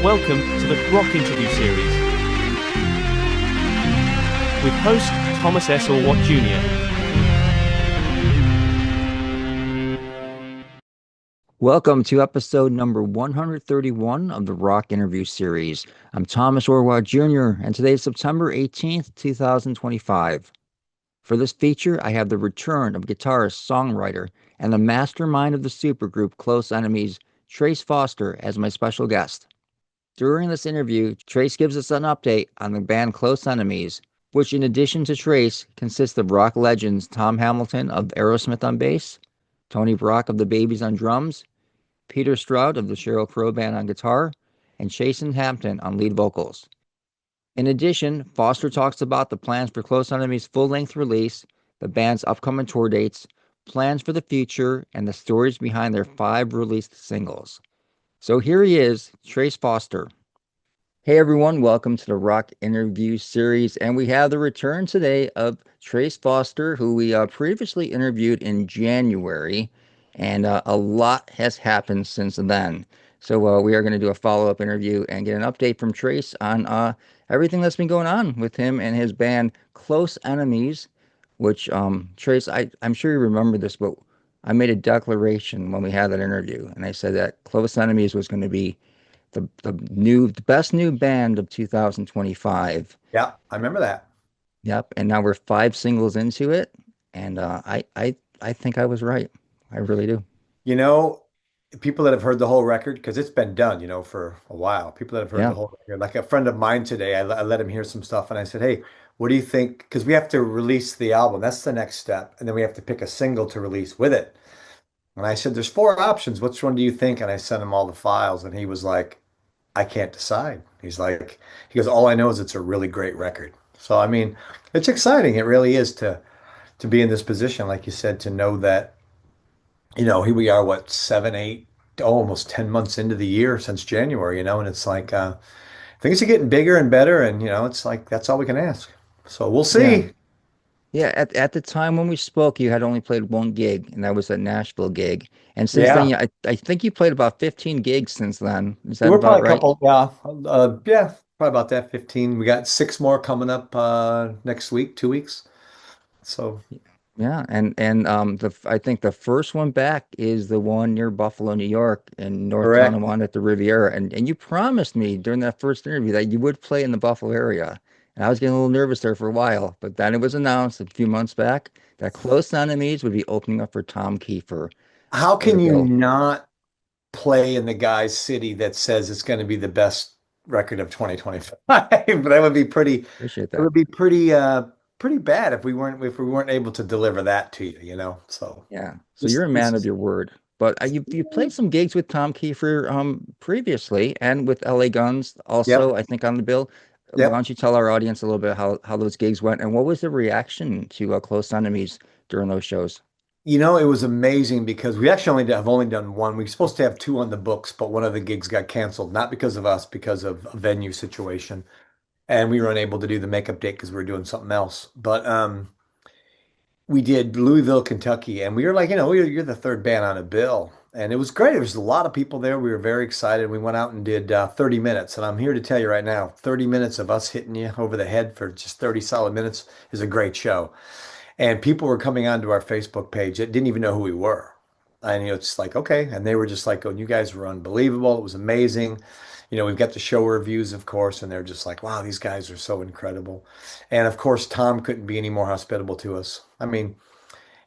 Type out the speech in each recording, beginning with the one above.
Welcome to the Rock Interview Series with host Thomas S. Orwatt Jr. Welcome to episode number 131 of the Rock Interview Series. I'm Thomas Orwatt Jr., and today is September 18th, 2025. For this feature, I have the return of guitarist, songwriter, and the mastermind of the supergroup Close Enemies, Trace Foster, as my special guest. During this interview, Trace gives us an update on the band Close Enemies, which in addition to Trace, consists of rock legends Tom Hamilton of Aerosmith on bass, Tony Brock of the Babies on drums, Peter Stroud of the Sheryl Crow band on guitar, and Chasen Hampton on lead vocals. In addition, Foster talks about the plans for Close Enemies' full-length release, the band's upcoming tour dates, plans for the future, and the stories behind their 5 released singles. So here he is, Trace Foster. Hey everyone, welcome to the Rock Interview Series, and we have the return today of Trace Foster, who we previously interviewed in January, and a lot has happened since then. So we are going to do a follow-up interview and get an update from Trace on everything that's been going on with him and his band Close Enemies, which, Trace, I'm sure you remember this, but I made a declaration when we had that interview, and I said that Close Enemies was going to be the best new band of 2025. Yeah, I remember that. Yep, and now we're 5 singles into it, and I think I was right. I really do. You know, people that have heard the whole record, because it's been done, for a while. People that have heard Yeah, the whole record, like a friend of mine today, I let him hear some stuff, and I said, "Hey, what do you think?" Because we have to release the album. That's the next step, and then we have to pick a single to release with it. And I said, "There's 4 options. Which one do you think?" And I sent him all the files, and he was like, "I can't decide." He goes, "All I know is it's a really great record." So I mean, it's exciting. It really is to be in this position, like you said, to know that. Here we are, what, 7, 8, almost 10 months into the year since January, and it's like things are getting bigger and better, and it's like that's all we can ask. So we'll yeah, see. yeah. At the time when we spoke, you had only played 1 gig, and that was a Nashville gig. And since then, Yeah. I think you played about 15 gigs since then. Is There that were about probably a right? couple, yeah, probably about that 15. We got 6 more coming up next week, 2 weeks. So Yeah, and I think the first one back is the one near Buffalo, New York, in North correct. Tonawanda at the Riviera, and you promised me during that first interview that you would play in the Buffalo area, and I was getting a little nervous there for a while, but then it was announced a few months back that Close Enemies would be opening up for Tom Kiefer How for the can you bill. not play in the guy's city that says it's going to be the best record of 2025? That would be pretty, Appreciate it that. would be pretty bad if we weren't able to deliver that to you. So Yeah, so this you're a this man of is your word. But you played some gigs with Tom Kiefer previously and with LA Guns also, yep, I think, on the bill. Why yep. don't you tell our audience a little bit how those gigs went and what was the reaction to Close Enemies during those shows? It was amazing because we actually have only done one. We were supposed to have 2 on the books, but one of the gigs got canceled, not because of us, because of a venue situation. And we were unable to do the makeup date because we were doing something else. But we did Louisville, Kentucky, and we were like, you're the 3rd band on a bill. And it was great. There was a lot of people there. We were very excited. We went out and did 30 minutes. And I'm here to tell you right now, 30 minutes of us hitting you over the head for just 30 solid minutes is a great show. And people were coming onto our Facebook page that didn't even know who we were. And it's like, okay. And they were just like, "Oh, you guys were unbelievable. It was amazing." We've got the show reviews, of course, and they're just like, "Wow, these guys are so incredible." And of course, Tom couldn't be any more hospitable to us. I mean,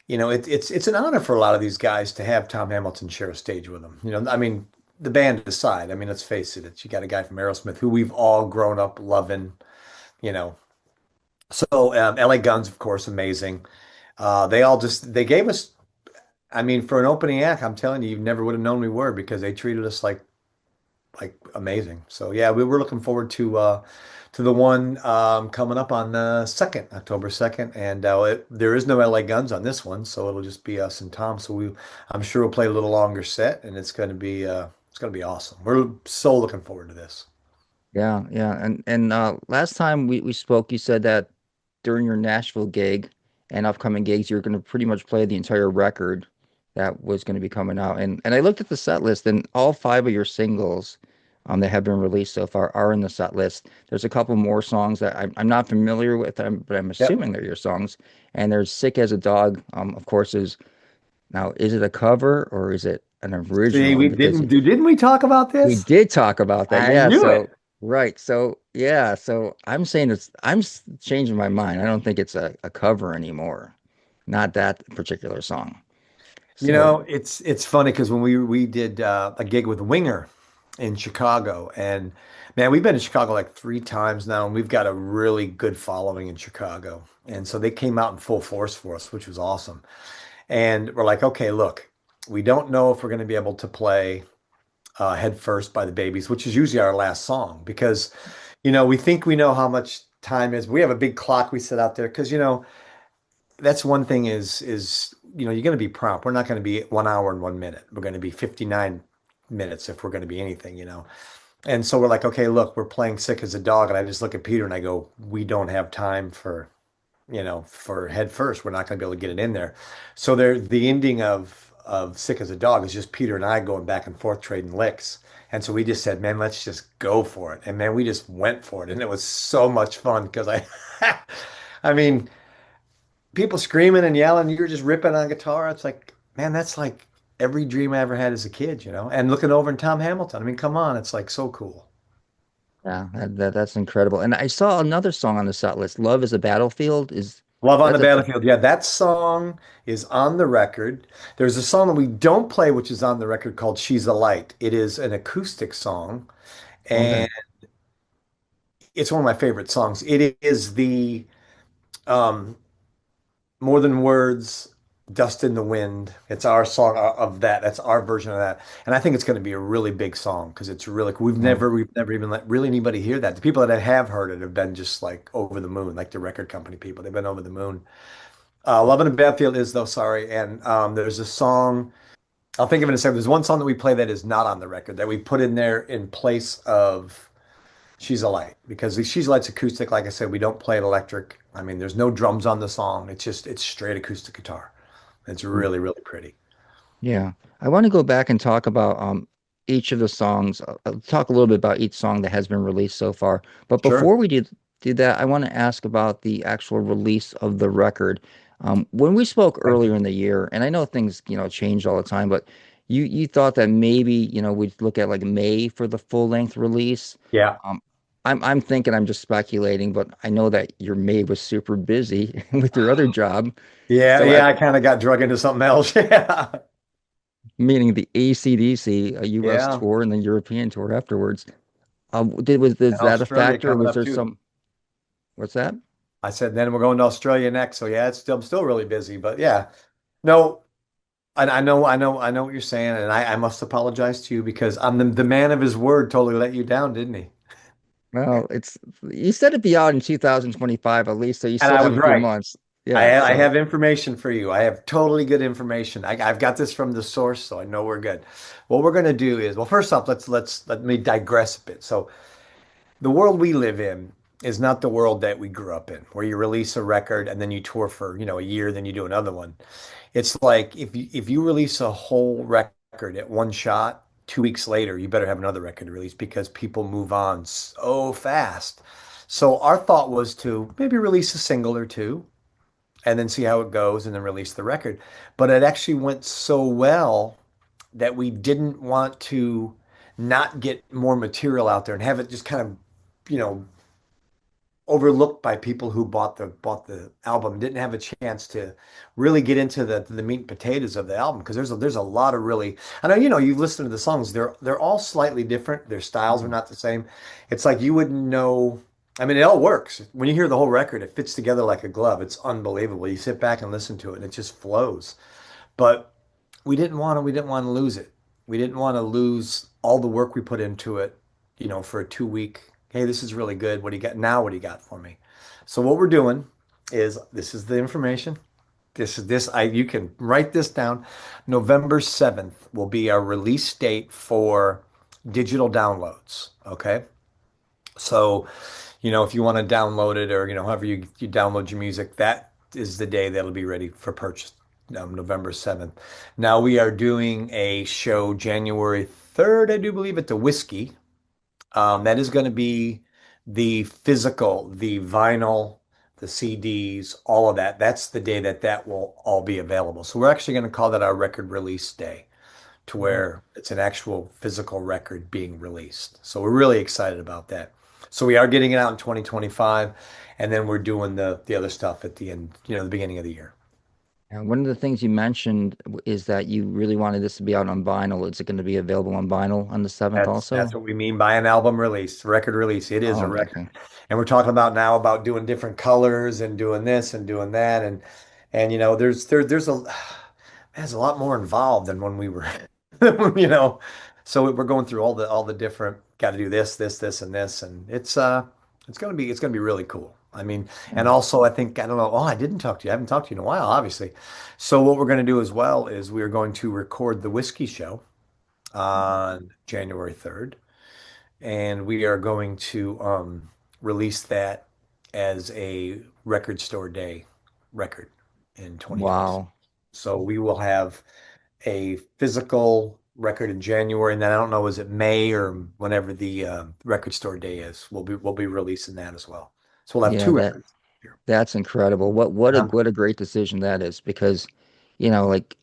it's an honor for a lot of these guys to have Tom Hamilton share a stage with them. I mean, the band aside, I mean, let's face it, you got a guy from Aerosmith who we've all grown up loving, you know. So LA Guns, of course, amazing. They gave us, I mean, for an opening act, I'm telling you, you never would have known we were because they treated us like amazing. So yeah, we were looking forward to the one coming up on the second, October 2nd, and there is no LA Guns on this one, so it'll just be us and Tom. So I'm sure we'll play a little longer set, and it's gonna be awesome. We're so looking forward to this. Yeah, yeah. And last time we spoke, you said that during your Nashville gig and upcoming gigs, you're going to pretty much play the entire record that was going to be coming out. And I looked at the set list, and all 5 of your singles that have been released so far are in the set list. There's a couple more songs that I'm not familiar with, but I'm Yep. assuming they're your songs. And there's Sick as a Dog, of course, is it a cover or is it an See, original? we Because didn't we talk about we this? did talk about that. I Yeah. knew it. So, right. So, yeah. So I'm saying changing my mind. I don't think it's a cover anymore. Not that particular song. You So, know, it's funny because when we did a gig with Winger in Chicago, and man, we've been to Chicago like 3 times now, and we've got a really good following in Chicago. And so they came out in full force for us, which was awesome. And we're like, okay, look, we don't know if we're going to be able to play Head First by the Babies, which is usually our last song because, we think we know how much time is. We have a big clock we set out there because, that's one thing is you're going to be prompt. We're not going to be 1 hour and 1 minute. We're going to be 59 minutes if we're going to be anything. And so we're like, okay, look, we're playing Sick as a Dog, and I just look at Peter and I go, we don't have time for Head First. We're not going to be able to get it in there. So the ending of Sick as a Dog is just Peter and I going back and forth trading licks. And so we just said, man, let's just go for it. And man, we just went for it, and it was so much fun because I mean people screaming and yelling, you're just ripping on guitar. It's like, man, that's like every dream I ever had as a kid. And looking over in Tom Hamilton. I mean, come on, it's like so cool. yeah, that's incredible. And I saw another song on the set list. Love is a Battlefield. Is Love on the that's a Battlefield. Yeah, that song is on the record. There's a song that we don't play, which is on the record called She's a Light. It is an acoustic song, okay. and it's one of my favorite songs. It is the um, More Than Words, Dust in the Wind. It's our song of that. That's our version of that. And I think it's going to be a really big song because it's really cool. Wow. We've never even let really anybody hear that. The people that have heard it have been just like over the moon, like the record company people. They've been over the moon. Love in a Battlefield is though, sorry. And there's a song, I'll think of it in a second. There's one song that we play that is not on the record that we put in there in place of She's a Light because She's a Light's acoustic. Like I said, we don't play it electric. I mean, there's no drums on the song. It's straight acoustic guitar. It's really, really pretty. Yeah. I want to go back and talk about each of the songs. Talk a little bit about each song that has been released so far. But Sure. before we do that, I want to ask about the actual release of the record. When we spoke Okay. earlier in the year, and I know things, change all the time, but you thought that maybe, we'd look at like May for the full length release. Yeah. Um, I'm thinking I'm just speculating, but I know that your May was super busy with your other job. Yeah. So I, Yeah. I kind of got drug into something else. Yeah. meaning the AC/DC, a US Yeah. tour and the European tour afterwards. Is And that a Australia factor? coming Was up there too. some, what's that? I said, then we're going to Australia next. So yeah, I'm still really busy, but yeah. No, I know what you're saying. And I must apologize to you because I'm the man of his word totally let you down, didn't he? Well, you said it'd be out in 2025 at least, so you And still I have was a few right. months. Yeah, I so have information for you. I have totally good information. I've got this from the source, so I know we're good. What we're going to do is, well, first off, let me digress a bit. So the world we live in is not the world that we grew up in, where you release a record and then you tour for, a year, then you do another one. It's like if you release a whole record at one shot, 2 weeks later, you better have another record to release because people move on so fast. So our thought was to maybe release a single or two and then see how it goes and then release the record. But it actually went so well that we didn't want to not get more material out there and have it just kind of, you know, overlooked by people who bought the album, didn't have a chance to really get into the meat and potatoes of the album because there's a lot of really. I know you've listened to the songs. They're all slightly different. Their styles are mm, not the same. It's like you wouldn't know. I mean, it all works. When you hear the whole record, it fits together like a glove. It's unbelievable. You sit back and listen to it, and it just flows. But we didn't want to lose it. We didn't want to lose all the work we put into it, for a 2 week. Hey, this is really good. What do you got now? What do you got for me? So what we're doing is this is the information. You can write this down. November 7th will be our release date for digital downloads. Okay. So, if you want to download it or, however you download your music, that is the day that'll be ready for purchase, November 7th. Now we are doing a show January 3rd, I do believe, at the Whiskey. That is going to be the physical, the vinyl, the CDs, all of that. That's the day that that will all be available. So we're actually going to call that our record release day, to Wow. where it's an actual physical record being released. So we're really excited about that. So we are getting it out in 2025, and then we're doing the other stuff at the end, the beginning of the year. And one of the things you mentioned is that you really wanted this to be out on vinyl. Is it going to be available on vinyl on the 7th That's also? what we mean by an album release, record release. It is a Oh, record. okay. And we're talking about now about doing different colors and doing this and doing that. And there's a lot more involved than when we were you know. So we're going through all the different, got to do this, and this. And it's gonna be really cool. I mean, and Yeah. also I think, I don't know, oh, I didn't talk to you. I haven't talked to you in a while, obviously. So what we're gonna do as well is we are going to record the whiskey show on January 3rd, and we are going to release that as a record store day record in 2026. Wow. So we will have a physical record in January, and then I don't know, is it May or whenever the record store day is? We'll be releasing that as well. So we'll have Yeah, two records here. that's incredible. What a Um, what a great decision that is because, like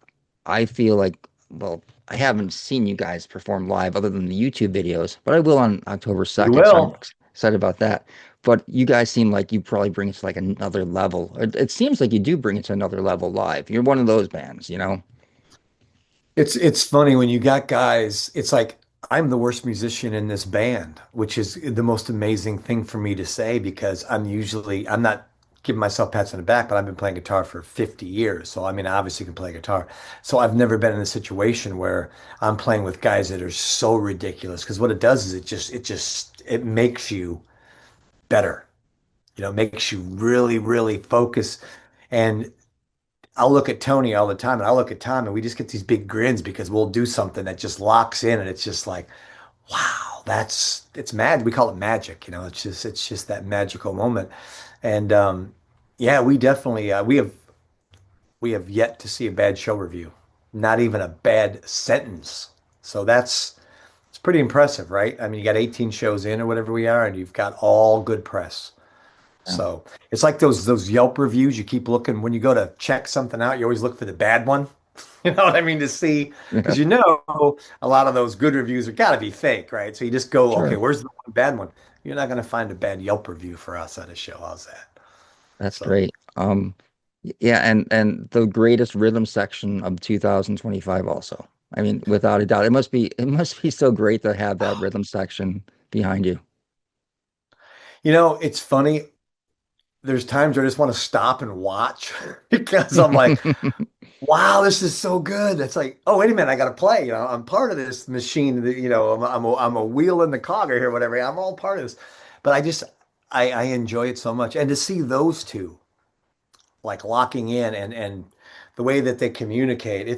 I feel like, well, I haven't seen you guys perform live other than the YouTube videos, but I will on October we 2nd, so I'm will. excited about that. But you guys seem like you probably bring it to like another level. It seems like you do bring it to another level live. You're one of those bands. It's funny when you got guys, it's like I'm the worst musician in this band, which is the most amazing thing for me to say, because I'm not giving myself pats on the back, but I've been playing guitar for 50 years. So I mean, I obviously can play guitar. So I've never been in a situation where I'm playing with guys that are so ridiculous, because what it does is it makes you better. Makes you really, really focus. And I'll look at Tony all the time, and I'll look at Tom, and we just get these big grins because we'll do something that just locks in, and it's just like, wow, it's mad. We call it magic, it's just that magical moment. And yeah, we definitely we have yet to see a bad show review, not even a bad sentence. So it's pretty impressive, right? I mean, you got 18 shows in or whatever we are, and you've got all good press. Yeah. So it's like those Yelp reviews. You keep looking when you go to check something out. You always look for the bad one. You know what I mean? To see, Yeah, because a lot of those good reviews are got to be fake, right? So you just go, okay, sure. where's the one bad one? You're not going to find a bad Yelp review for us at a show. How's that? That's So great. Yeah, and the greatest rhythm section of 2025 also. I mean, without a doubt. It must be so great to have that rhythm section behind you. it's funny. There's times where I just want to stop and watch because I'm like, wow, this is so good. It's like, oh, wait a minute, I got to play. I'm part of this machine. I'm a wheel in the cog or here, whatever. I'm all part of this. But I enjoy it so much. And to see those two like locking in, and the way that they communicate,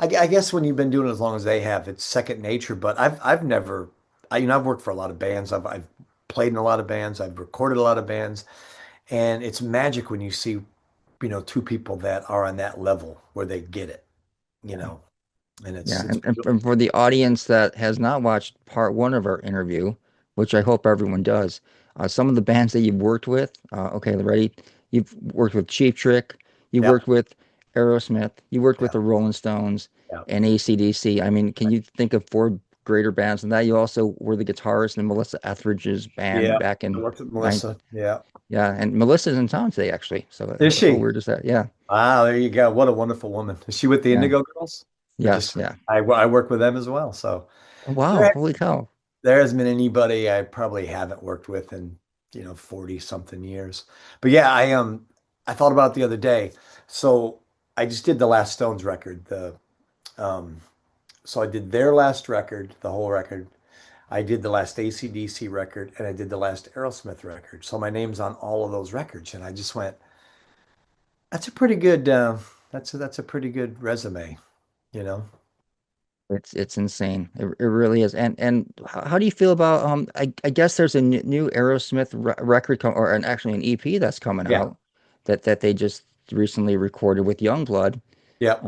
I guess when you've been doing it as long as they have, it's second nature. But I've never, I've worked for a lot of bands. I've played in a lot of bands. I've recorded a lot of bands. And it's magic when you see, two people that are on that level where they get it, you know, and Yeah, it's and for the audience that has not watched part one of our interview, which I hope everyone does, some of the bands that you've worked with, okay, ready? You've worked with Cheap Trick, you yeah, worked with Aerosmith, you worked with yeah, the Rolling Stones yeah, and AC/DC. I mean, can you think of four greater bands than that? You also were the guitarist in Melissa Etheridge's band yeah. back I in worked with nine. Melissa. Yeah. Yeah, and Melissa's in town today actually. So Is how she? weird is that? Yeah, Wow, there you go. What a wonderful woman. Is she with the yeah, Indigo Girls? Or yes, just, yeah. I work with them as well. So Oh, wow, there, holy cow. there hasn't been anybody I probably haven't worked with in, 40 something years. But yeah, I thought about it the other day. So I just did the last Stones record. Um, so I did their last record, the whole record. I did the last AC/DC record, and I did the last Aerosmith record. So my name's on all of those records. And I just went, that's a pretty good, that's a pretty good resume, you know? It's insane. It really is. And how do you feel about I guess there's a new Aerosmith record or actually an EP that's coming Yeah. out that they just recently recorded with Youngblood. Yeah.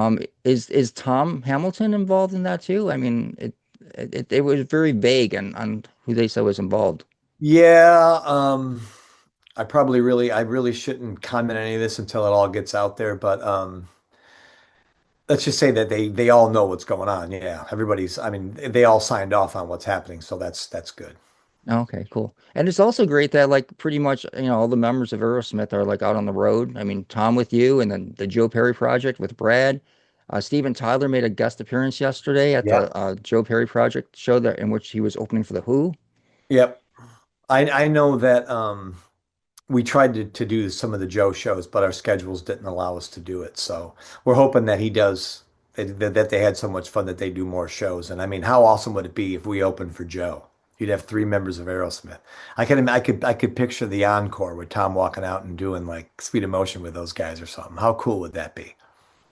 Is Tom Hamilton involved in that too? I mean, it was very vague on who they said was involved. Yeah, I really shouldn't comment on any of this until it all gets out there, but let's just say that they all know what's going on. Yeah, I mean, they all signed off on what's happening, so that's good. Okay, cool. And it's also great that like pretty much, all the members of Aerosmith are like out on the road. I mean, Tom with you and then the Joe Perry project with Brad. Steven Tyler made a guest appearance yesterday at Yeah. the Joe Perry project show that in which he was opening for the Who. Yep. I know that we tried to do some of the Joe shows, but our schedules didn't allow us to do it. So we're hoping that he does that they had so much fun that they do more shows. And I mean, how awesome would it be if we opened for Joe? You'd have three members of Aerosmith. I could picture the encore with Tom walking out and doing like Sweet Emotion with those guys or something. How cool would that be?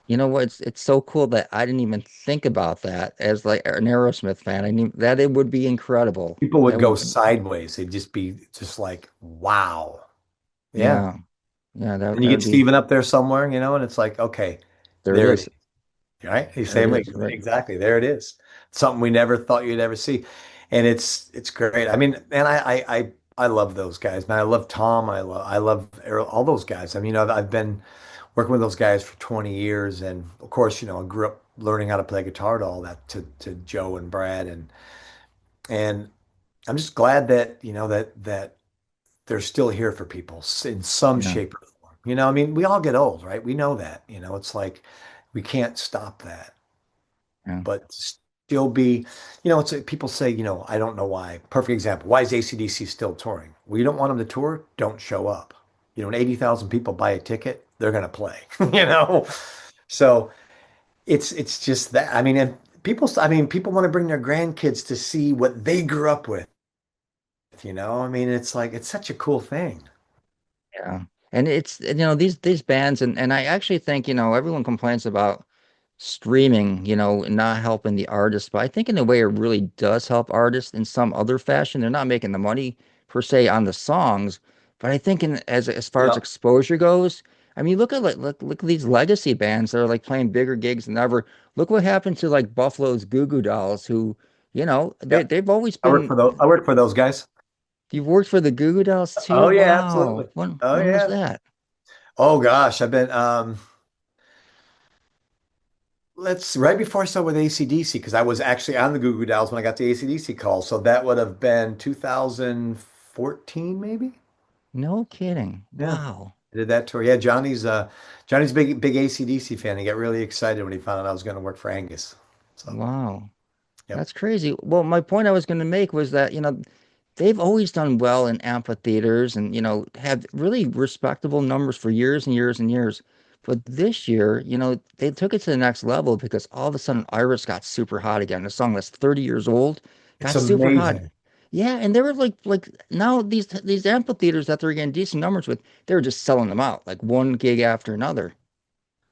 You know what? It's so cool that I didn't even think about that as like an Aerosmith fan. I knew that it would be incredible. People would That go would, sideways. They'd just be just like, wow. Yeah. yeah, yeah, And you that get would be, Steven up there somewhere, and it's like, okay, there it there it is. is. Right? He's There it same way. is. Right. Exactly. There it is. Something we never thought you'd ever see. And it's great. I mean, and I love those guys. Man, I love Tom. I love all those guys. I mean, I've been working with those guys for 20 years. And of course, I grew up learning how to play guitar to all that to Joe and Brad. And I'm just glad that, that they're still here for people in some Yeah, shape or form. I mean, we all get old, right? We know that. It's like we can't stop that. yeah, But still be, it's people say, I don't know why. Perfect example. Why is AC/DC still touring? Well, you don't want them to tour, don't show up. When 80,000 people buy a ticket, they're going to play, you know? So it's just that. I mean, and people want to bring their grandkids to see what they grew up with, I mean, it's like, it's such a cool thing. yeah. And it's these bands and I actually think everyone complains about streaming, and not helping the artists. But I think in a way it really does help artists in some other fashion. They're not making the money per se on the songs, but I think as far as Yeah. exposure goes, I mean, look at like look at these legacy bands that are like playing bigger gigs than ever. Look what happened to like Buffalo's Goo Goo Dolls, who, Yep. they've always been. I work for those guys. You've worked for the Goo Goo Dolls too? Oh yeah, Wow. absolutely. Oh When was yeah. that? Oh gosh, I've been let's right before I started with AC/DC because I was actually on the Goo Goo Dolls when I got the AC/DC call. So that would have been 2014 maybe. No kidding. Yeah. Wow. I did that tour. Yeah, Johnny's a big AC/DC fan. He got really excited when he found out I was going to work for Angus. So, Wow. yep. That's crazy. Well, my point I was going to make was that, they've always done well in amphitheaters and, have really respectable numbers for years and years and years. But this year, they took it to the next level because all of a sudden Iris got super hot again. A song that's 30 years old It's got super hot. amazing. Yeah, and they were like now these amphitheaters that they're getting decent numbers with, they were just selling them out like one gig after another.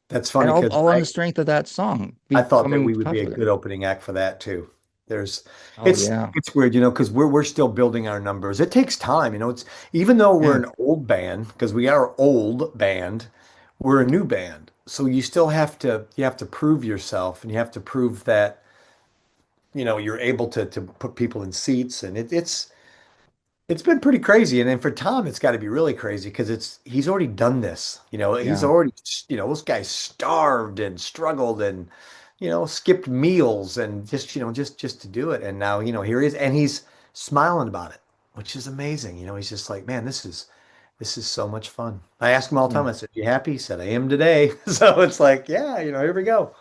That's And funny all, because all on the strength of that song I thought that becoming we would be a popular. good opening act for that too. There's Oh yeah. it's weird, because we're still building our numbers. It takes time, it's even though we're Yeah. an old band, because we are old band, we're a new band. So you have to prove yourself and you have to prove that, you're able to put people in seats and it's been pretty crazy. And then for Tom, it's got to be really crazy because he's already done this. He's Yeah. already, those guys starved and struggled and, skipped meals and just to do it. And now, here he is and he's smiling about it, which is amazing. He's just like, man, this is so much fun. I ask him all the Yeah. time, I said, you happy? He said, I am today. So it's like, yeah, here we go.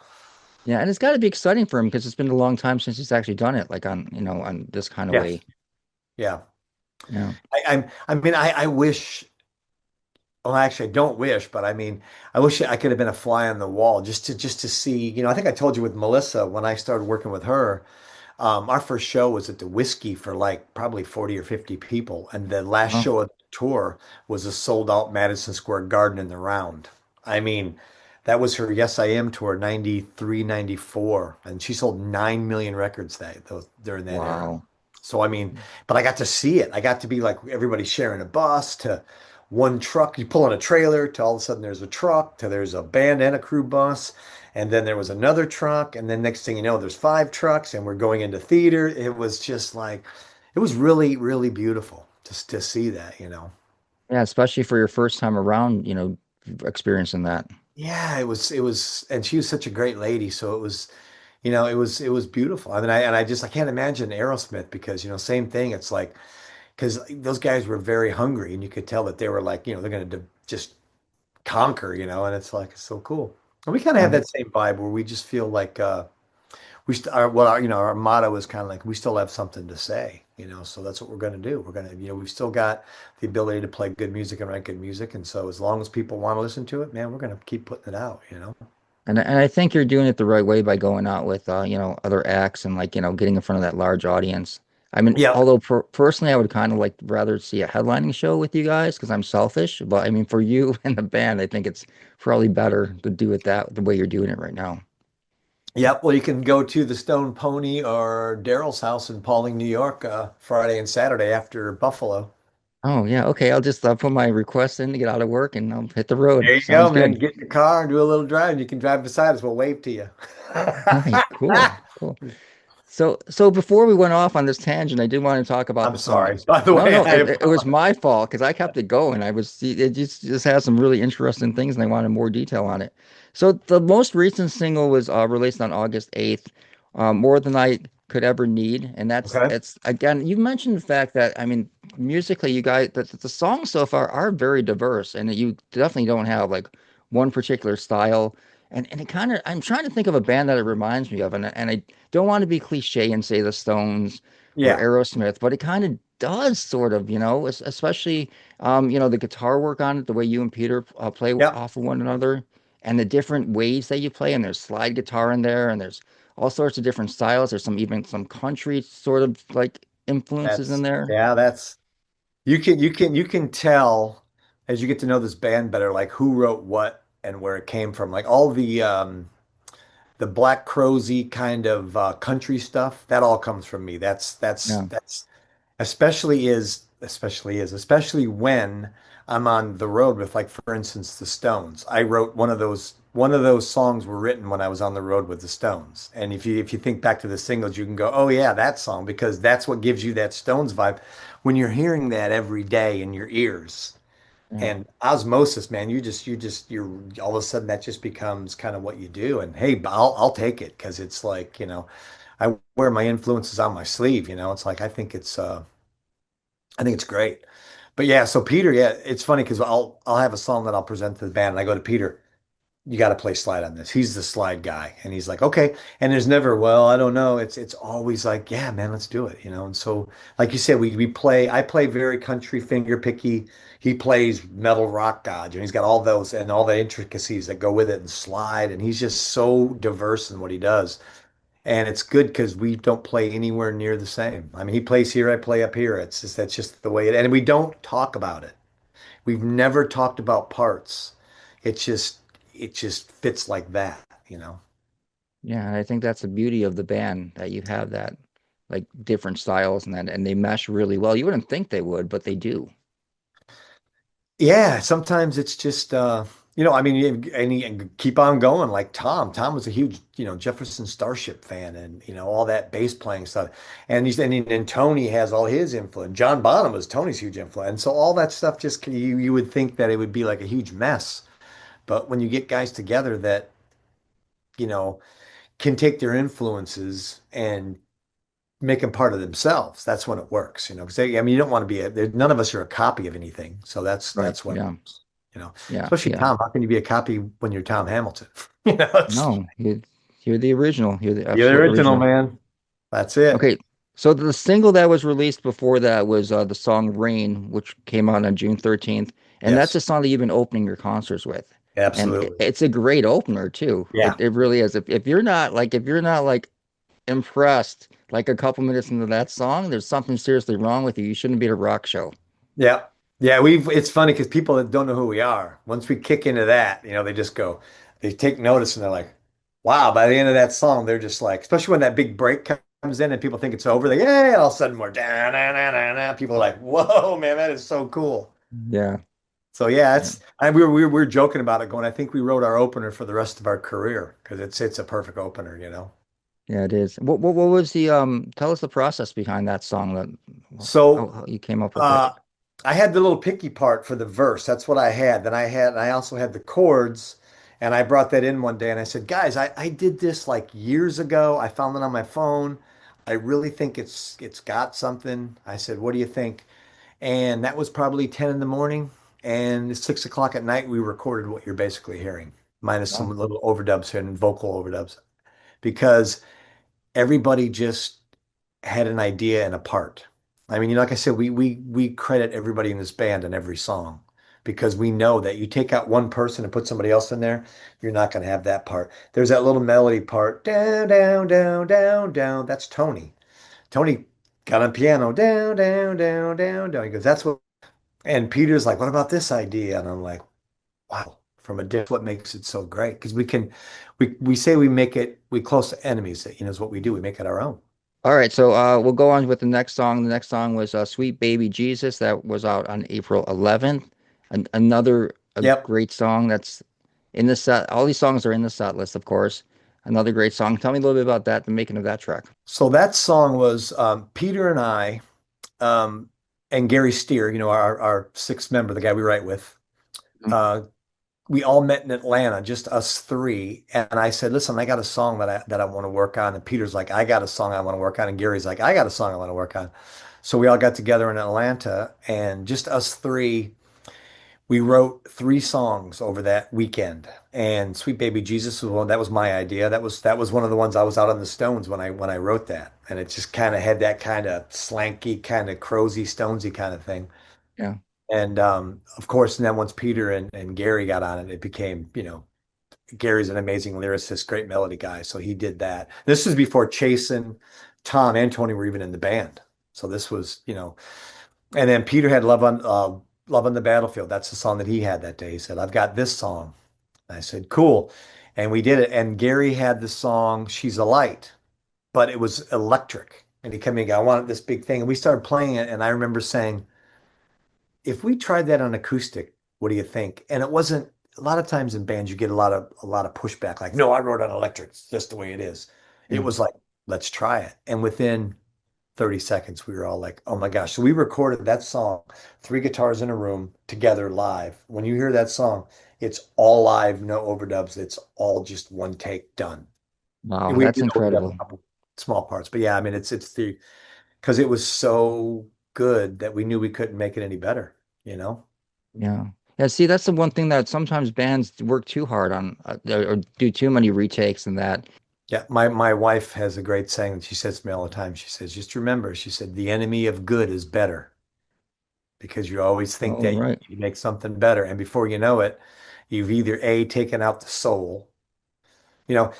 Yeah, and it's got to be exciting for him because it's been a long time since he's actually done it, like on this kind of Yes. way. Yeah. Yeah, I wish. Well, actually, I don't wish, but I mean, I wish I could have been a fly on the wall just to see. I think I told you with Melissa when I started working with her. Our first show was at the Whiskey for like probably 40 or 50 people, and the last well, show of the tour was a sold out Madison Square Garden in the round. I mean, that was her Yes I Am tour, 93, 94, and she sold 9 million records during that era. wow. So I mean, but I got to see it. I got to be like everybody sharing a bus to one truck. You pull on a trailer to all of a sudden there's a truck to there's a band and a crew bus. And then there was another truck. And then next thing you know, there's five trucks and we're going into theater. It was just like, it was really, really beautiful to see that, Yeah, especially for your first time around, experiencing that. Yeah, it was, and she was such a great lady. So it was beautiful. I mean, I can't imagine Aerosmith because, same thing. It's like, because those guys were very hungry and you could tell that they were like, they're going to just conquer, and it's like, it's so cool. And we kind of have Um, that same vibe where we just feel like, we st our, well, our motto is kind of like, we still have something to say, so that's what we're going to do. We're going to, we've still got the ability to play good music and write good music. And so as long as people want to listen to it, man, we're going to keep putting it out. and I think you're doing it the right way by going out with other acts and like, getting in front of that large audience. I mean, Yeah. although personally I would kind of like rather see a headlining show with you guys because I'm selfish, but I mean for you and the band, I think it's probably better to do it that the way you're doing it right now. Yep. Well, you can go to the Stone Pony or Daryl's house in Pauling, New York, Friday and Saturday after Buffalo. Oh yeah, okay. I'll put my request in to get out of work and I'll hit the road. There you go, Sounds man. good. Get in the car and do a little drive. And you can drive beside us. We'll wave to you. All right, cool, cool. So before we went off on this tangent, I did want to talk about I'm the sorry. songs. By the No, way, no, I it was apologize. my fault because I kept it going. It just has some really interesting things, and I wanted more detail on it. So the most recent single was released on August 8th, More Than I Could Ever Need, and that's Okay. it's again. You mentioned the fact that I mean, musically, you guys, the songs so far are very diverse, and you definitely don't have like one particular style. And it kind of, I'm trying to think of a band that it reminds me of, and I don't want to be cliche and say the Stones or Yeah. Aerosmith, but it kind of does sort of, especially, the guitar work on it, the way you and Peter play Yep. off of one another, and the different ways that you play. And there's slide guitar in there, and there's all sorts of different styles. There's even some country sort of like influences in That's there. yeah, that's you can tell as you get to know this band better, like who wrote what and where it came from. Like all the Black Crowsy kind of country stuff, that all comes from me. Yeah, That's especially when I'm on the road with, like, for instance, the Stones. I wrote one of those songs were written when I was on the road with the Stones. And if you think back to the singles, you can go, oh yeah, that song, because that's what gives you that Stones vibe when you're hearing that every day in your ears. yeah. And osmosis, man, you're all of a sudden that just becomes kind of what you do. And hey, I'll take it because it's like, I wear my influences on my sleeve, It's like I think it's great. But yeah, so Peter, yeah, it's funny because I'll have a song that I'll present to the band and I go to Peter, you got to play slide on this. He's the slide guy. And he's like, okay. And there's never, well, I don't know. It's always like, yeah, man, let's do it. And so, like you said, I play very country finger picky. He plays metal rock gods, and he's got all those and all the intricacies that go with it and slide. And he's just so diverse in what he does. And it's good because we don't play anywhere near the same. I mean, he plays here, I play up here. That's just the way and we don't talk about it. We've never talked about parts. It's just it just fits like that. Yeah, and I think that's the beauty of the band that you have that like different styles and they mesh really well. You wouldn't think they would, but they do. Yeah, sometimes it's just I mean, and keep on going like Tom. Tom was a huge, Jefferson Starship fan and all that bass playing stuff. And Tony has all his influence. John Bonham was Tony's huge influence. And so all that stuff just you would think that it would be like a huge mess. But when you get guys together that, you know, can take their influences and make them part of themselves. That's when it works. Because I mean, you don't want to none of us are a copy of anything. So that's Right. that's when, Yeah. Yeah. especially Yeah. Tom. How can you be a copy when you're Tom Hamilton? It's No, you're the original. You're the you're the absolute original, original. man. That's it. Okay. So the single that was released before that was the song Rain, which came out on June 13th. And that's Yes, a song that you've been opening your concerts with. And absolutely. it's a great opener too. Yeah. It really is. If you're not like impressed like a couple minutes into that song, there's something seriously wrong with you. You shouldn't be at a rock show. Yeah. Yeah. It's funny because people that don't know who we are, once we kick into that, they just go, they take notice and they're like, wow, by the end of that song, they're just like, especially when that big break comes in and people think it's over, they, yeah, all of a sudden we're down, down, down, down, down. People are like, whoa, man, that is so cool. Yeah. So yeah, Yeah. we were joking about it going, I think we wrote our opener for the rest of our career because it's a perfect opener. Yeah, it is. What was the tell us the process behind that song that So how you came up with it. uh, I had the little picky part for the verse. That's what I had. Then I also had the chords, and I brought that in one day and I said, guys, I did this like years ago. I found it on my phone. I really think it's got something. I said, what do you think? And that was probably 10 in the morning. And it's 6 o'clock at night, we recorded what you're basically hearing, minus Oh, some little overdubs here and vocal overdubs, because everybody just had an idea and a part. I mean, like I said, we credit everybody in this band in every song because we know that you take out one person and put somebody else in there, you're not going to have that part. There's that little melody part, down, down, down, down, down. That's Tony. Tony got on piano, down, down, down, down, down. He goes, that's what. And Peter's like, what about this idea? And I'm like, wow, from a diff, what makes it so great? Because we say we make it, we close to enemies, is what we do. We make it our own. all right, so we'll go on with the next song. The next song was Sweet Baby Jesus that was out on April 11th. Another a Yep. great song that's in the set. All these songs are in the set list, of course. Another great song. Tell me a little bit about that, the making of that track. So that song was Peter and I um, and Gary Steer, our sixth member, the guy we write with. Mm. Uh, we all met in Atlanta, just us three. And I said, listen, I got a song that I want to work on. And Peter's like, I got a song I want to work on. And Gary's like, I got a song I want to work on. So we all got together in Atlanta and just us three, we wrote three songs over that weekend. And Sweet Baby Jesus was one, that was my idea. That was one of the ones I was out on the Stones when I wrote that. And it just kind of had that kind of slanky, kind of crowsy, stonesy kind of thing. Yeah. And of course, and then once Peter and Gary got on it, it became, Gary's an amazing lyricist, great melody guy. So he did that. This was before Chasen, Tom, and Tony were even in the band. So this was, and then Peter had Love on the Battlefield. That's the song that he had that day. He said, I've got this song. And I said, cool. And we did it. And Gary had the song She's a Light, but it was electric. And he came in and go, I wanted this big thing. And we started playing it. And I remember saying, if we tried that on acoustic, what do you think? And it wasn't a lot of times in bands you get a lot of pushback, like, no, I wrote on electric. It's just the way it is. It Yeah. was like, let's try it. And within 30 seconds, we were all like, oh my gosh. So we recorded that song, three guitars in a room together live. When you hear that song, it's all live, no overdubs. It's all just one take done. Wow, We that's did overdub a incredible. couple small parts, but yeah, I mean, it's because it was so good that we knew we couldn't make it any better, you know? Yeah. Yeah, see, that's the one thing that sometimes bands work too hard on or do too many retakes and that. Yeah, my wife has a great saying that she says to me all the time. She says, just remember, she said, the enemy of good is better because you always think Oh, that right. you make something better. And before you know it, you've either A, taken out the soul. You know,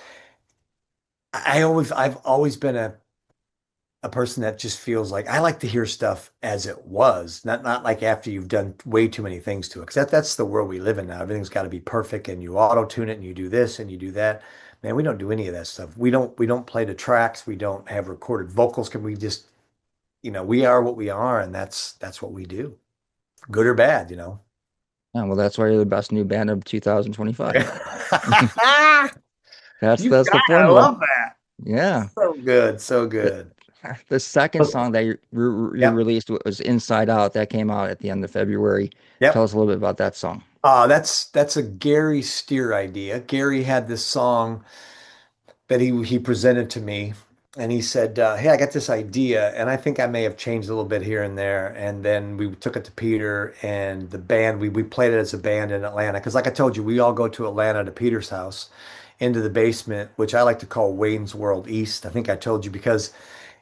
I've always been a person that just feels like I like to hear stuff as it was, not like after you've done way too many things to it. Because that's the world we live in now. Everything's got to be perfect, and you auto tune it, and you do this, and you do that. Man, we don't do any of that stuff. We don't play the tracks. We don't have recorded vocals. Can we just, we are what we are, and that's what we do, good or bad. Yeah, well, that's why you're the best new band of 2025. You That's the got, I formula. love that. Yeah. So good, so The, good. the second song that you Yep, released was Inside Out. That came out at the end of February. Tell yep. us a little bit about that song. That's a Gary Steer idea. Gary had this song that he presented to me, and he said, "Hey, I got this idea, and I think I may have changed a little bit here and there." And then we took it to Peter and the band. We played it as a band in Atlanta because, like I told you, we all go to Atlanta to Peter's house into the basement, which I like to call Wayne's World East. I think I told you because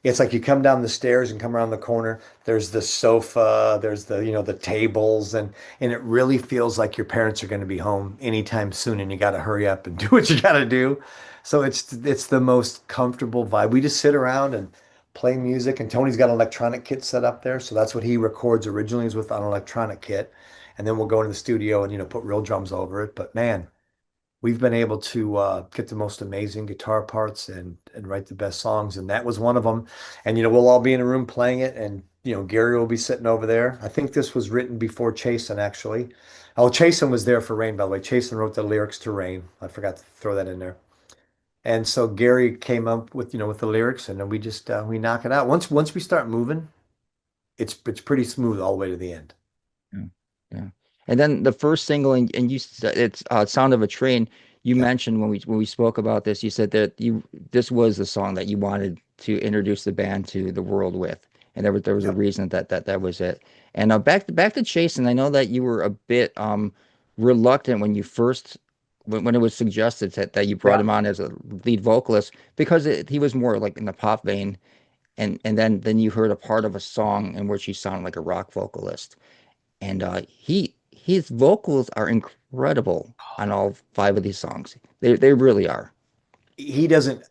it's like you come down the stairs and come around the corner. There's the sofa, there's the tables, and it really feels like your parents are going to be home anytime soon, and you got to hurry up and do what you got to do. So it's the most comfortable vibe. We just sit around and play music, and Tony's got an electronic kit set up there, so that's what he records originally is with an electronic kit, and then we'll go into the studio and put real drums over it. But man, we've been able to get the most amazing guitar parts and write the best songs, and that was one of them. And we'll all be in a room playing it, and Gary will be sitting over there. I think this was written before Chasen actually. Oh, Chasen was there for Rain, by the way. Chasen wrote the lyrics to Rain. I forgot to throw that in there. And so Gary came up with, with the lyrics, and then we just we knock it out. Once we start moving, it's pretty smooth all the way to the end. Yeah. Yeah. And then the first single, and you said it's Sound of a Train. You Yep. mentioned when we spoke about this, you said that this was the song that you wanted to introduce the band to the world with, and there was a Yep. reason that was it. And back to Chase, and I know that you were a bit reluctant when you first when it was suggested that you brought Yeah. him on as a lead vocalist because he was more like in the pop vein, and then you heard a part of a song in which he sounded like a rock vocalist. And his vocals are incredible on all five of these songs. They really are. He doesn't.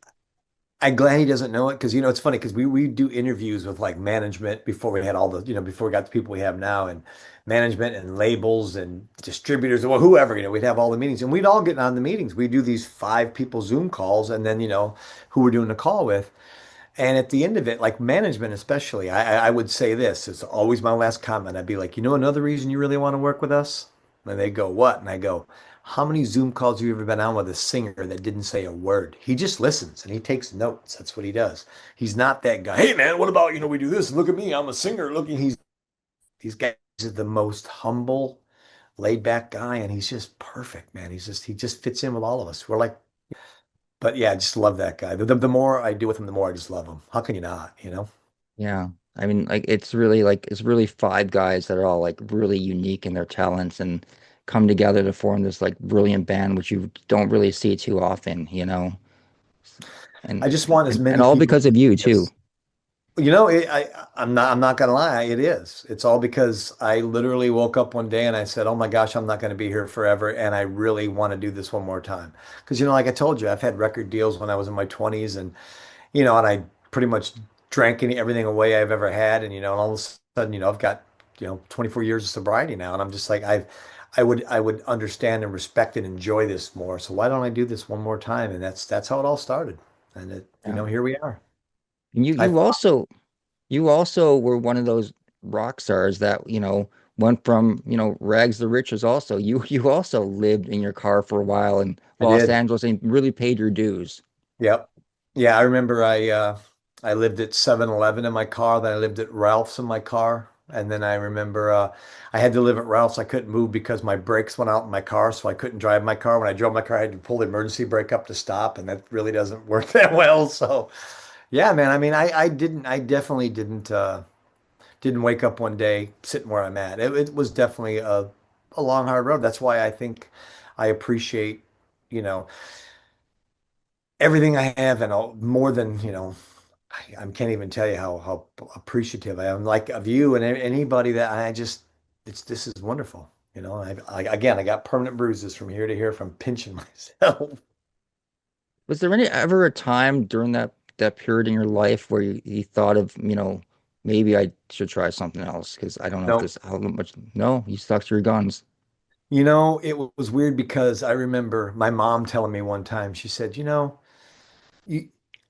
I'm glad he doesn't know it because it's funny because we do interviews with like management before we had all the before we got the people we have now and management and labels and distributors or whoever we'd have all the meetings and we'd all get on the meetings. We do these 5 people Zoom calls and then who we're doing the call with. And at the end of it, like management especially, I would say this, it's always my last comment. I'd be like, another reason you really want to work with us? And they go, what? And I go, how many Zoom calls have you ever been on with a singer that didn't say a word? He just listens and he takes notes. That's what he does. He's not that guy. Hey man, what about, we do this. Look at me. I'm a singer. Looking, these guys are the most humble, laid back guy. And he's just perfect, man. He just fits in with all of us. We're like, but yeah, I just love that guy. The more I do with him, the more I just love him. How can you not? Yeah. I mean, like it's really five guys that are all like really unique in their talents and come together to form this like brilliant band, which you don't really see too often. I And just want as and many all people because to of do you too. this. I'm not gonna lie, it is. It's all because I literally woke up one day and I said, "Oh my gosh, I'm not gonna be here forever, and I really want to do this one more time." Because like I told you, I've had record deals when I was in my 20s, and I pretty much drank everything away I've ever had, and all of a sudden, I've got 24 years of sobriety now, and I'm just like I would understand and respect and enjoy this more. So why don't I do this one more time? And that's how it all started, and Yeah. here we are. And you I you also you also were one of those rock stars that, went from, rags to riches also. You also lived in your car for a while in I Los did. Angeles and really paid your dues. Yep. Yeah, I remember I lived at 7-Eleven in my car, then I lived at Ralph's in my car, and then I remember I had to live at Ralph's. I couldn't move because my brakes went out in my car, so I couldn't drive my car. When I drove my car, I had to pull the emergency brake up to stop, and that really doesn't work that well. So, yeah, man, I mean, I definitely didn't wake up one day sitting where I'm at. It was definitely a long, hard road. That's why I think I appreciate, you know, everything I have and more than, I can't even tell you how appreciative I am like of you and anybody that I just this is wonderful. Again, I got permanent bruises from here to here from pinching myself. Was there ever a time during that period in your life where you thought of, maybe I should try something else because I don't know if No, this how much. No, you stuck to your guns. it was weird because I remember my mom telling me one time, she said, you,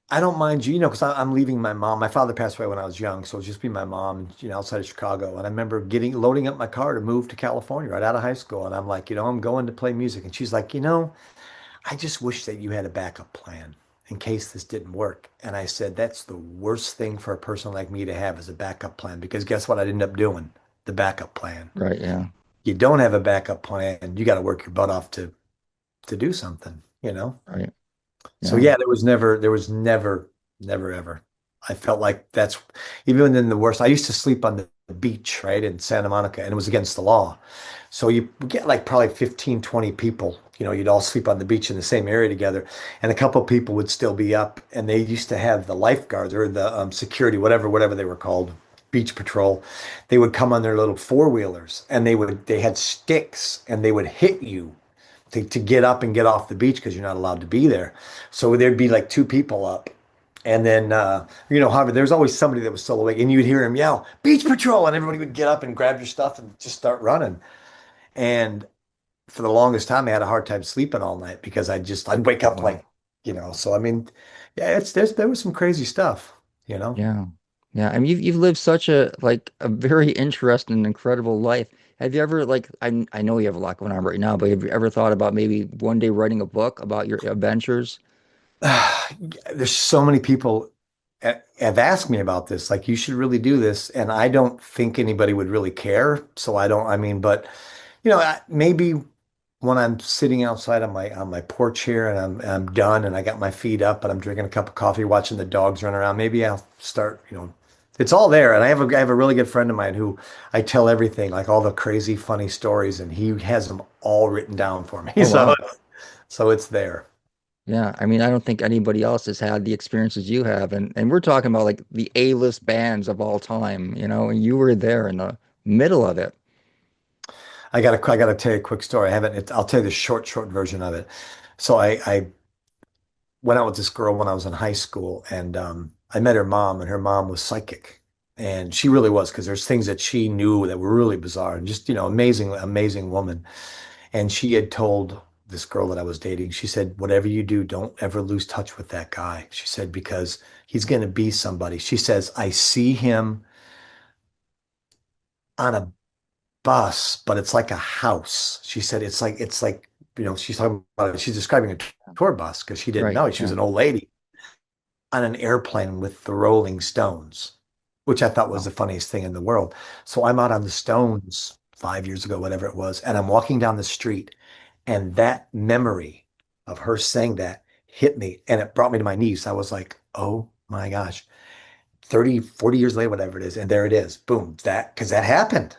I don't mind you, because I'm leaving my mom. My father passed away when I was young, so it'll just be my mom, outside of Chicago. And I remember loading up my car to move to California right out of high school. And I'm like, I'm going to play music. And she's like, I just wish that you had a backup plan in case this didn't work. And I said, that's the worst thing for a person like me to have is a backup plan. Because guess what? I'd end up doing the backup plan. Right, yeah. You don't have a backup plan. You got to work your butt off to do something. Right. So Yeah. yeah, there was never, never ever. I felt like that's even in the worst. I used to sleep on the beach, right, in Santa Monica, and it was against the law. So you would get like probably 15, 20 people. You'd all sleep on the beach in the same area together, and a couple of people would still be up. And they used to have the lifeguards or the security, whatever they were called, beach patrol. They would come on their little four-wheelers, and they had sticks, and they would hit you to get up and get off the beach because you're not allowed to be there. So there'd be like 2 people up. And then, however, there's always somebody that was still awake, and you'd hear him yell, "Beach Patrol!" And everybody would get up and grab your stuff and just start running. And for the longest time, I had a hard time sleeping all night because I'd wake up Wow. so I mean, yeah, there was some crazy stuff. Yeah. Yeah. I mean, you've lived such a very interesting and incredible life. Have you ever I know you have a lot going on right now, but have you ever thought about maybe one day writing a book about your adventures? There's so many people have asked me about this. Like, you should really do this, and I don't think anybody would really care. So I don't. I mean, but maybe when I'm sitting outside on my porch here and I'm done and I got my feet up and I'm drinking a cup of coffee, watching the dogs run around, maybe I'll start. It's all there. And I have a really good friend of mine who I tell everything, like all the crazy, funny stories, and he has them all written down for me. Oh, So wow. so it's there. Yeah, I mean, I don't think anybody else has had the experiences you have, and we're talking about like the A-list bands of all time, and you were there in the middle of it. I gotta tell you a quick story. I haven't. I'll tell you the short version of it. So I went out with this girl when I was in high school, and I met her mom, and her mom was psychic, and she really was because there's things that she knew that were really bizarre and just amazing, amazing woman. And she had told this girl that I was dating, she said, whatever you do, don't ever lose touch with that guy. She said, because he's going to be somebody. She says, I see him on a bus, but it's like a house. She said it's like she's talking about she's describing a tour bus because she didn't Right. know. She was Yeah. an old lady on an airplane with the Rolling Stones, which I thought was Wow. the funniest thing in the world. So I'm out on the Stones 5 years ago, whatever it was, and I'm walking down the street, and that memory of her saying that hit me, and it brought me to my knees. I was like, oh my gosh, 30, 40 years later, whatever it is, and there it is. Boom, because that happened.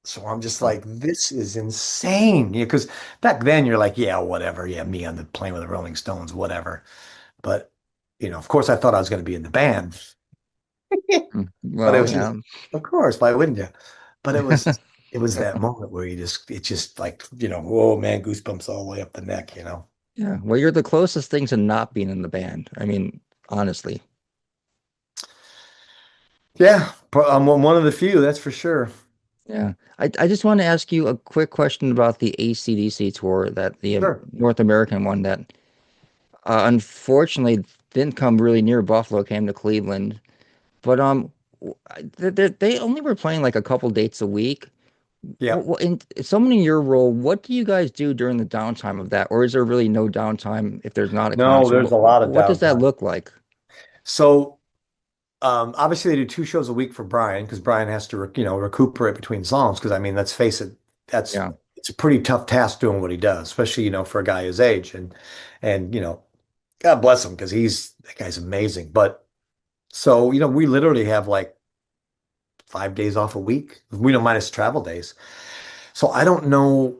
So I'm just Oh, like, this is insane. Yeah, because back then you're like, yeah, whatever. Yeah, me on the plane with the Rolling Stones, whatever. But, of course I thought I was going to be in the band, but it well, was just, yeah. of course, why wouldn't you? But it was that moment where it's just like, whoa, man, goosebumps all the way up the neck. Yeah. Well, you're the closest thing to not being in the band. I mean, honestly. Yeah, I'm one of the few, that's for sure. Yeah. I just want to ask you a quick question about the AC/DC tour, that the Sure. North American one that unfortunately didn't come really near Buffalo, came to Cleveland. But they only were playing like a couple dates a week. Yeah. In someone in your role, what do you guys do during the downtime of that? Or is there really no downtime if there's not a No, concert? there's a lot of What does that downtime. look like? So obviously, they do 2 shows a week for Brian because Brian has to, recuperate between songs. Because I mean, let's face it, that's Yeah, it's a pretty tough task doing what he does, especially for a guy his age. And God bless him because that guy's amazing. But so we literally have like 5 days off a week. We don't minus travel days. So I don't know.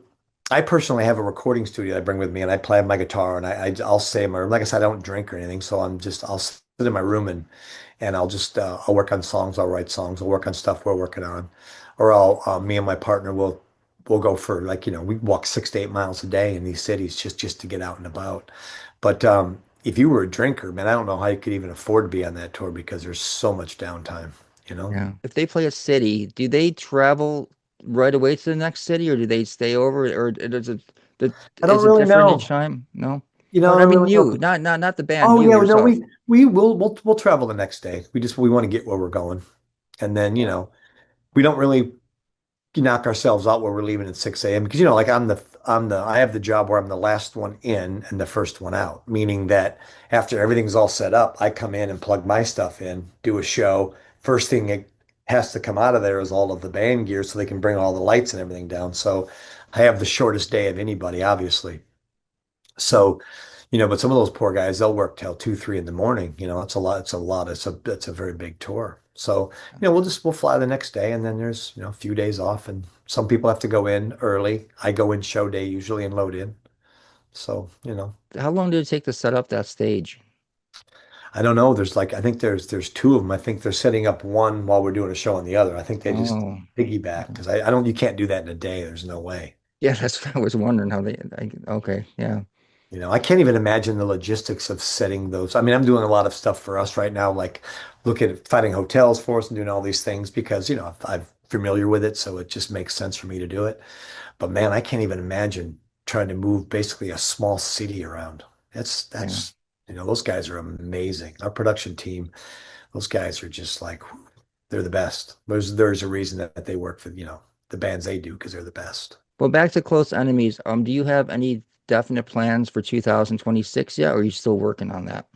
I personally have a recording studio I bring with me, and I play my guitar, and I'll stay in my room. Like I said, I don't drink or anything, so I'll sit in my room and I'll work on songs, I'll write songs, I'll work on stuff we're working on, or I'll me and my partner will go for like we walk 6 to 8 miles a day in these cities just to get out and about. But if you were a drinker, man, I don't know how you could even afford to be on that tour because there's so much downtime, you know? yeah. If they play a city, do they travel right away to the next city, or do they stay over, or I don't is it really different each know. time? No. I Or I don't mean, really know. you, not the band, Oh you yeah, no, yourself. we'll travel the next day. We want to get where we're going, and then Yeah, we don't really knock ourselves out where we're leaving at 6 a.m. because like I have the job where I'm the last one in and the first one out, meaning that after everything's all set up, I come in and plug my stuff in, do a show. First thing that has to come out of there is all of the band gear so they can bring all the lights and everything down. So I have the shortest day of anybody, obviously. So, but some of those poor guys, they'll work till 2, 3 in the morning. It's a lot. It's a lot. It's a very big tour. So, we'll fly the next day, and then there's a few days off, and some people have to go in early. I go in show day usually and load in. So, how long did it take to set up that stage? I don't know. I think there's two of them. I think they're setting up one while we're doing a show on the other. I think they just Oh, piggyback okay. because I don't. You can't do that in a day. There's no way. Yeah, that's what I was wondering how okay, yeah, I can't even imagine the logistics of setting those. I mean, I'm doing a lot of stuff for us right now, like looking at finding hotels for us and doing all these things because, I'm familiar with it, so it just makes sense for me to do it. But man, I can't even imagine trying to move basically a small city around. yeah. Those guys are amazing. Our production team, those guys are just like, they're the best. There's a reason that they work for, the bands they do because they're the best. Well, back to Close Enemies. Do you have any definite plans for 2026 yet, or are you still working on that?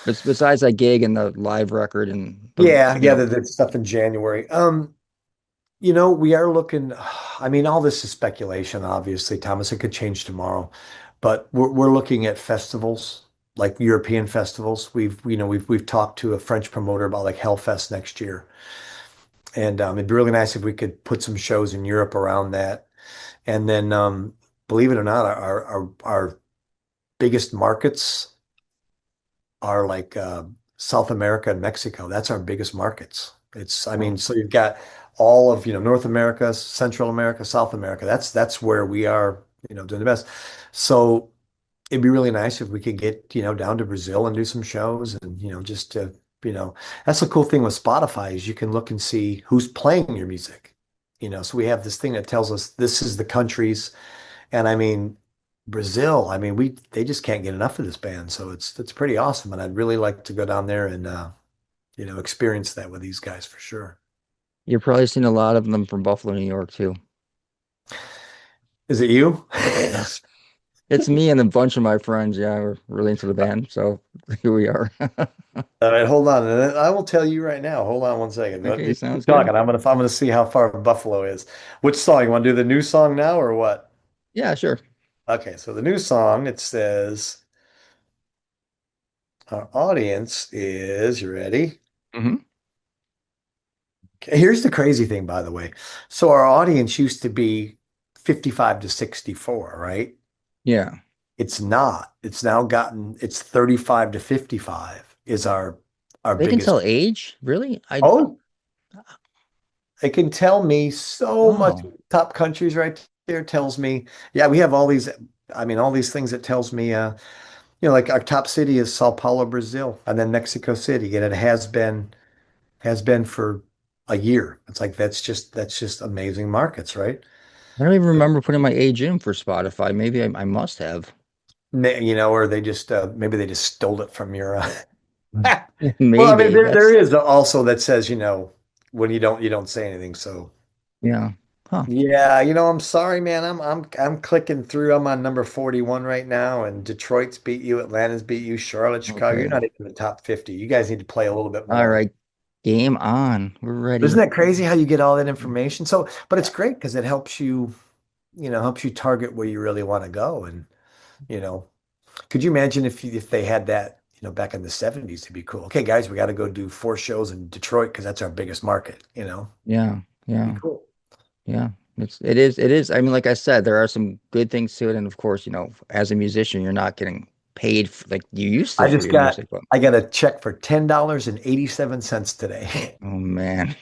Besides that gig and the live record and the, Yeah, you yeah, know, the stuff in January. We are looking, I mean, all this is speculation, obviously, Thomas. It could change tomorrow, but we're looking at festivals, like European festivals. We've talked to a French promoter about like Hellfest next year. And it'd be really nice if we could put some shows in Europe around that. And then believe it or not, our biggest markets are like South America and Mexico. That's our biggest markets. I mean, oh, so you've got all of, North America, Central America, South America. That's where we are, doing the best. So it'd be really nice if we could get, down to Brazil and do some shows and, just to, that's the cool thing with Spotify is you can look and see who's playing your music. So we have this thing that tells us this is the countries. And I mean, Brazil, I mean, they just can't get enough of this band. So it's pretty awesome. And I'd really like to go down there and experience that with these guys for sure. you're probably seeing a lot of them from Buffalo, New York too. Is it you? It's me and a bunch of my friends. Yeah, we're really into the band, so here we are. All right, hold on. And I will tell you right now. Hold on one second. Okay, You sounds keep good. talking. I'm gonna see how far Buffalo is. Which song? You want to do the new song now or what? Yeah, sure. Okay, so the new song, it says our audience is, you ready? Hmm. Okay, here's the crazy thing, by the way. So our audience used to be 55 to 64, right? Yeah. It's not. It's 35 to 55 is our They can biggest. tell age? Really? Oh, it can tell me so much. Wow. Top countries right there tells me, yeah, we have all these, I mean, all these things that tells me, like our top city is Sao Paulo, Brazil, and then Mexico City, and it has been for a year. It's like that's just amazing markets, right? I don't even remember putting my age in for Spotify. Maybe I must have. Or maybe they just stole it from your. Well, I mean, Maybe. there That's is also that says, when you don't say anything. So yeah. Huh. yeah, I'm sorry, man. I'm clicking through. I'm on number 41 right now, and Detroit's beat you, Atlanta's beat you, Charlotte, Chicago. You're Okay. not even in the top 50. You guys need to play a little bit All more. right. Game on. We're Isn't ready. that crazy how you get all that information? So, but it's great because it helps you target where you really want to go. And, you know, could you imagine if they had that, back in the 70s to be cool? Okay, guys, we got to go do 4 shows in Detroit because that's our biggest market. Yeah. Be Yeah. cool. Yeah. It is. I mean, like I said, there are some good things to it. And of course, as a musician, you're not getting paid like you used to I for just your got music, but I got a check for $10.87 today. oh man.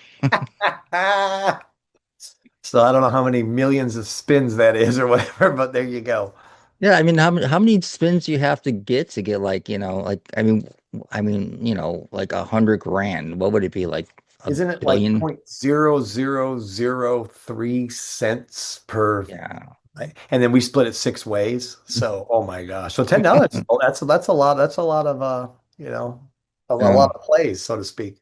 So I don't know how many millions of spins that is or whatever, but there you go. Yeah, I mean, how many spins do you have to get like, like I mean, like 100 grand. What would it be like a Isn't it like billion? 0.0003 cents per, Yeah. and then we split it 6 ways. So, oh my gosh. So $10, oh, that's a lot. That's a lot of a Yeah. lot of plays, so to speak.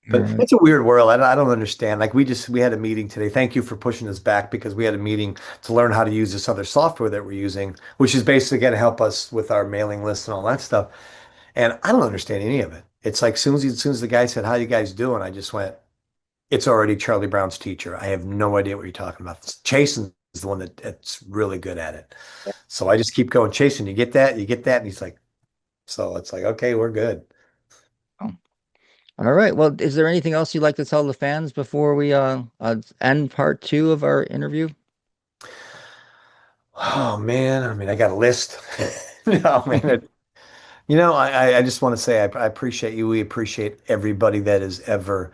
All But right. it's a weird world. I don't understand. Like we had a meeting today. Thank you for pushing us back because we had a meeting to learn how to use this other software that we're using, which is basically going to help us with our mailing list and all that stuff. And I don't understand any of it. It's like as soon as the guy said, "How you guys doing?" I just went, "It's already Charlie Brown's teacher." I have no idea what you're talking about. Chasen is the one that's really good at it. So I just keep going, Chasen, you get that? You get that? And he's like, so it's like, okay, we're good. Oh, all right. Well, is there anything else you'd like to tell the fans before we end part two of our interview? Oh man, I mean, I got a list. No, man, I just want to say I appreciate you. We appreciate everybody that has ever,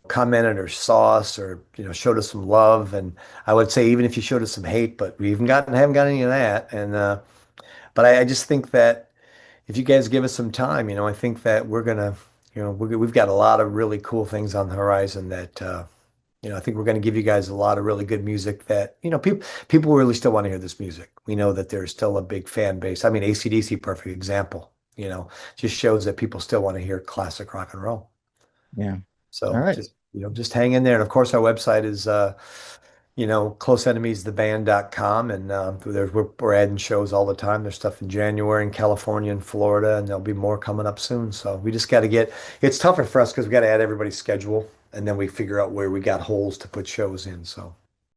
commented or saw us or, showed us some love. And I would say even if you showed us some hate, but we haven't got any of that. And but I just think that if you guys give us some time, I think that we're gonna, we've got a lot of really cool things on the horizon that I think we're going to give you guys a lot of really good music that, people really still want to hear this music. We know that there's still a big fan base. I mean, AC/DC, perfect example, just shows that people still want to hear classic rock and roll. Yeah. All So right. just hang in there. And of course, our website is, closeenemiestheband.com, and we're adding shows all the time. There's stuff in January in California and Florida, and there'll be more coming up soon. So we just got to it's tougher for us because we got to add everybody's schedule, and then we figure out where we got holes to put shows in. So